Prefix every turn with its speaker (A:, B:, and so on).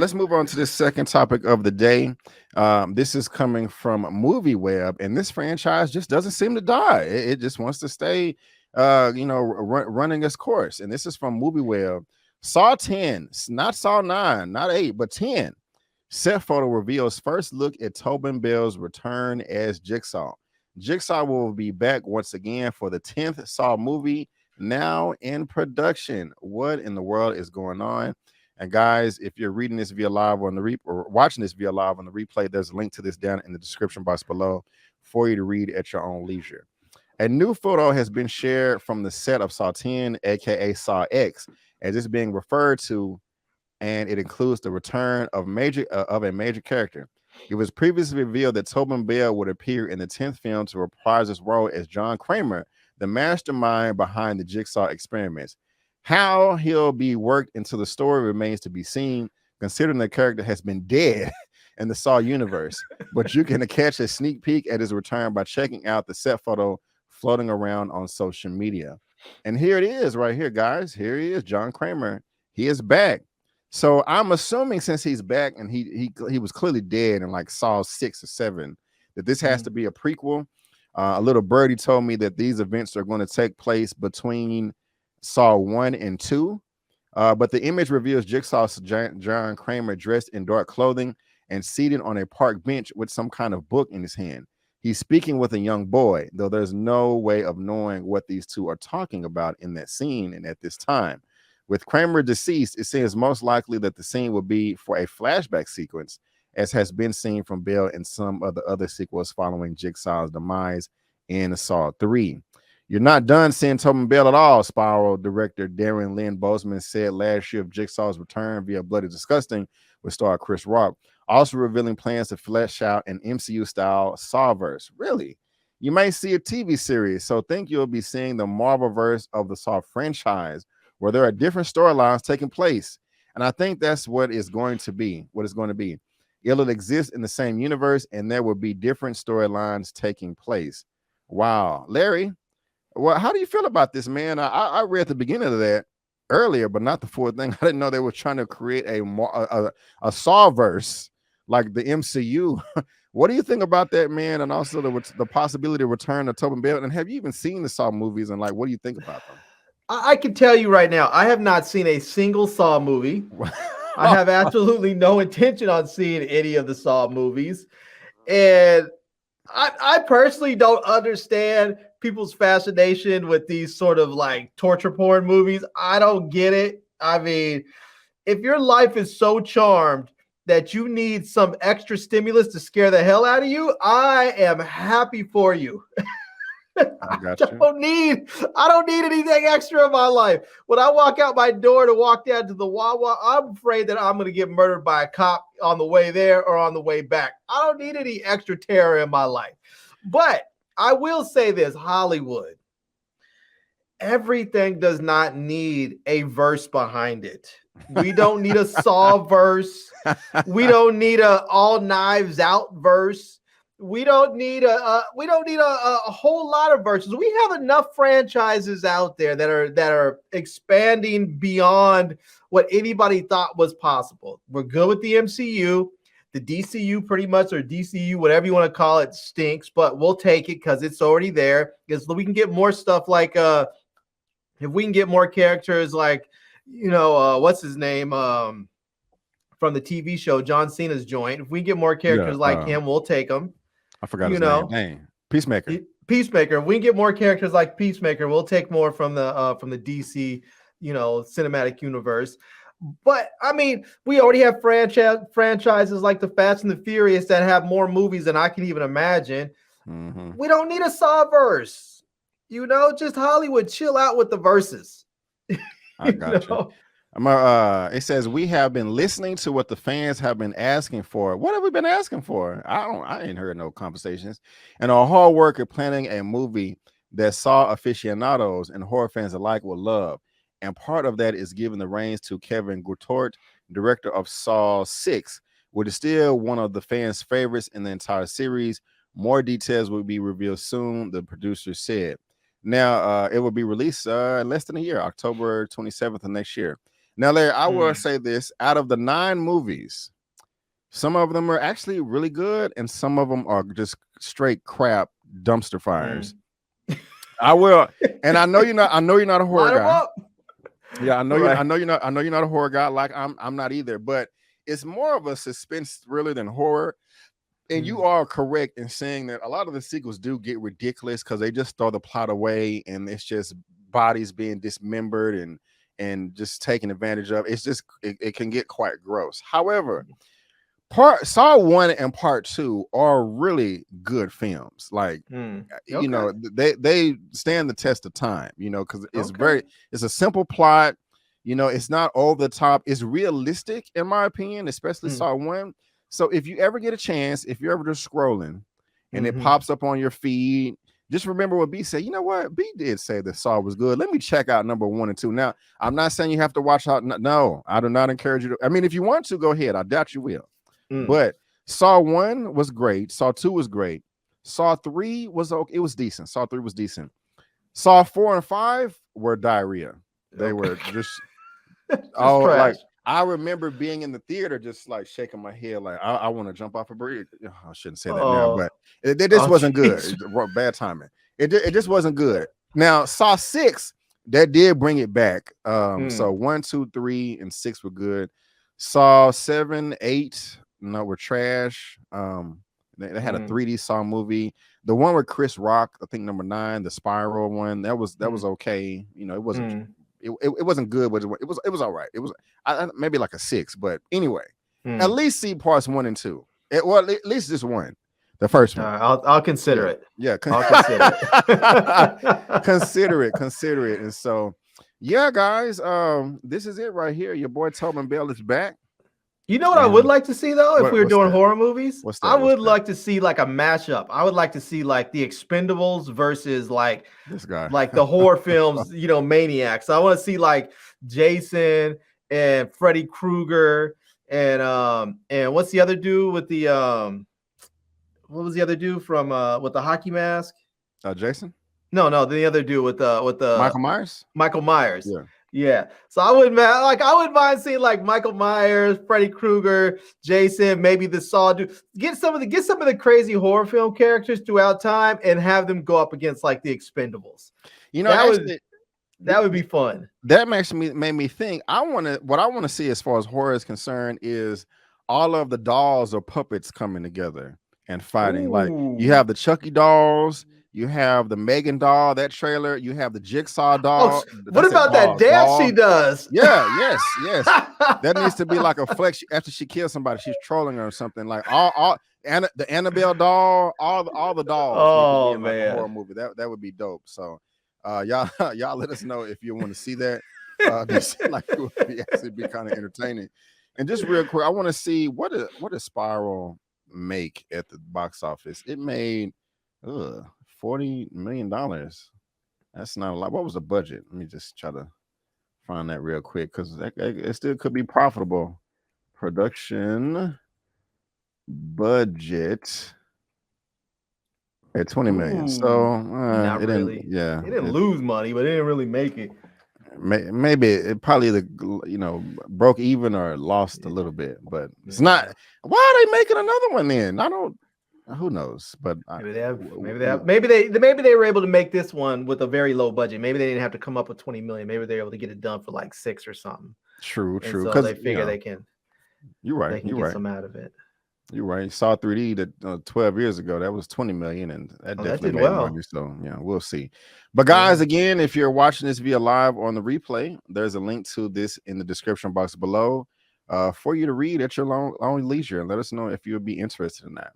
A: let's move on to this second topic of the day. This is coming from Movie Web, and this franchise just doesn't seem to die. It just wants to stay, running its course. And this is from Movie Web. Saw 10, not Saw 9, not 8, but 10. Set photo reveals first look at Tobin Bell's return as Jigsaw. Jigsaw will be back once again for the 10th Saw movie, now in production. What in the world is going on? And guys, if you're reading this via live on the or watching this via live on the replay, there's a link to this down in the description box below for you to read at your own leisure. A new photo has been shared from the set of Saw 10, aka Saw X, as it's being referred to, and it includes the return of a major character. It was previously revealed that Tobin Bell would appear in the 10th film to reprise his role as John Kramer, the mastermind behind the Jigsaw experiments. How he'll be worked into the story remains to be seen, considering the character has been dead in the Saw universe. But you can catch a sneak peek at his return by checking out the set photo floating around on social media. And here it is right here, guys. Here he is, John Kramer. He is back. So I'm assuming since he's back and he was clearly dead in like Saw 6 or 7, that this has to be a prequel. A little birdie told me that these events are going to take place between Saw 1 and 2. But the image reveals Jigsaw's John Kramer dressed in dark clothing and seated on a park bench with some kind of book in his hand. He's speaking with a young boy, though there's no way of knowing what these two are talking about in that scene and at this time. With Kramer deceased, it seems most likely that the scene will be for a flashback sequence, as has been seen from Bell in some of the other sequels following Jigsaw's demise in Saw 3. You're not done seeing Tobin Bell at all, Spiral director Darren Lynn Boseman said last year of Jigsaw's return via Bloody Disgusting with star Chris Rock, also revealing plans to flesh out an MCU-style Sawverse. Really? You might see a TV series, so think you'll be seeing the Marvel-verse of the Saw franchise, where there are different storylines taking place. And I think that's what it's going to be. It'll exist in the same universe, and there will be different storylines taking place. Wow. Larry, well, how do you feel about this, man? I read the beginning of that earlier, but not the full thing. I didn't know they were trying to create a Sawverse like the MCU. What do you think about that, man? And also the possibility of return of Tobin Bell. And have you even seen the Saw movies? And like, what do you think about them?
B: I can tell you right now, I have not seen a single Saw movie. I have absolutely no intention on seeing any of the Saw movies. And I personally don't understand people's fascination with these sort of like torture porn movies. I don't get it. I mean, if your life is so charmed that you need some extra stimulus to scare the hell out of you, I am happy for you. I don't need anything extra in my life. When I walk out my door to walk down to the Wawa, I'm afraid that I'm going to get murdered by a cop on the way there or on the way back. I don't need any extra terror in my life. But I will say this, Hollywood, everything does not need a verse behind it. We don't need a Saw verse. We don't need a All Knives Out verse. We don't need a whole lot of verses. We have enough franchises out there that are expanding beyond what anybody thought was possible. We're good with the MCU. The DCU pretty much, or DCU, whatever you want to call it, stinks, but we'll take it because it's already there. Because we can get more stuff like if we can get more characters like, what's his name? From the TV show, John Cena's joint. If we get more characters like him, we'll take them.
A: I forgot his name. Dang. Peacemaker.
B: If we get more characters like Peacemaker, we'll take more from the DC, cinematic universe. But I mean, we already have franchises like the Fast and the Furious that have more movies than I can even imagine. Mm-hmm. We don't need a Sawverse. Just Hollywood, chill out with the verses.
A: I got you. It says we have been listening to what the fans have been asking for. What have we been asking for? I ain't heard no conversations. And our hard work at planning a movie that Saw aficionados and horror fans alike will love. And part of that is giving the reins to Kevin Dortch, director of Saw 6, which is still one of the fans' favorites in the entire series. More details will be revealed soon, the producer said. Now, it will be released in less than a year, October 27th of next year. Now, Larry, I will say this: out of the 9 movies, some of them are actually really good, and some of them are just straight crap dumpster fires. I will, and I know you're not. I know you're not a horror guy.
B: Up.
A: Yeah, I know you. I know you're not. I know you're not a horror guy. Like I'm not either. But it's more of a suspense thriller than horror. And you are correct in saying that a lot of the sequels do get ridiculous because they just throw the plot away, and it's just bodies being dismembered and just taken advantage of. It's just it can get quite gross. However, Saw 1 and Part 2 are really good films. Like you know, they stand the test of time, you know, because it's a simple plot, you know, it's not over the top, it's realistic in my opinion, especially Saw 1. So if you ever get a chance, if you're ever just scrolling and it pops up on your feed, just remember what B said. You know what? B did say that Saw was good. Let me check out number 1 and 2. Now, I'm not saying you have to watch out. No, I do not encourage you to. I mean, if you want to, go ahead. I doubt you will. But Saw 1 was great. Saw 2 was great. Saw 3 was okay. It was decent. Saw 3 was decent. Saw 4 and 5 were diarrhea. They were just
B: trash.
A: Like I remember being in the theater just like shaking my head like I want to jump off a bridge. I shouldn't say that now, but it just wasn't good. Bad timing. It just wasn't good. Now Saw 6, that did bring it back. So 1, 2, 3, and 6 were good. Saw 7, 8, no, were trash. They had a 3D Saw movie. The one with Chris Rock, I think number 9, the Spiral one, that was okay. You know, it wasn't. It wasn't good, but it was all right. It was maybe like a 6, but anyway, at least see parts 1 and 2. Well, at least this one, the first one.
B: I'll consider it.
A: Yeah,
B: I'll consider it.
A: consider it. And so, yeah, guys, this is it right here. Your boy Tobin Bell is back.
B: You know what I would like to see though, if we were doing horror movies? I would like to see like a mashup. I would like to see like the Expendables versus like
A: this guy,
B: like the horror films, you know, Maniacs. I want to see like Jason and Freddy Krueger and what's the other dude with the what was the other dude from with the hockey mask?
A: Jason?
B: No, the other dude with the
A: Michael Myers.
B: Michael Myers.
A: Yeah.
B: Yeah, so I wouldn't mind seeing like Michael Myers, Freddy Krueger, Jason, maybe the Saw dude. Get some of the crazy horror film characters throughout time and have them go up against like the Expendables. You know, that would be fun.
A: That made me think. What I want to see as far as horror is concerned is all of the dolls or puppets coming together and fighting. Ooh. Like you have the Chucky dolls. You have the Megan doll, that trailer. You have the Jigsaw doll.
B: What about that dance she does?
A: Yeah, yes. That needs to be like a flex after she kills somebody. She's trolling her or something. Like the Annabelle doll, all the dolls.
B: Oh
A: man,
B: like
A: a horror movie. That would be dope. So, y'all let us know if you want to see that. This like it would actually be kind of entertaining. And just real quick, I want to see what does Spiral make at the box office? It made $40 million. That's not a lot. What was the budget? Let me just try to find that real quick because it still could be profitable. Production budget at 20 million. So
B: not
A: it
B: really.
A: Didn't,
B: it didn't lose money, but it didn't really make it.
A: Maybe it probably broke even or lost a little bit, but it's not. Why are they making another one then? I don't. Who knows? But maybe
B: they were able to make this one with a very low budget. Maybe they didn't have to come up with 20 million. Maybe they're able to get it done for like 6 or something.
A: True.
B: So they figure they can.
A: You're right.
B: They can get some out of it.
A: You're right. Saw 3D that 12 years ago. That was 20 million, and that definitely made money. So yeah, we'll see. But guys, again, if you're watching this via live on the replay, there's a link to this in the description box below for you to read at your own leisure, and let us know if you would be interested in that.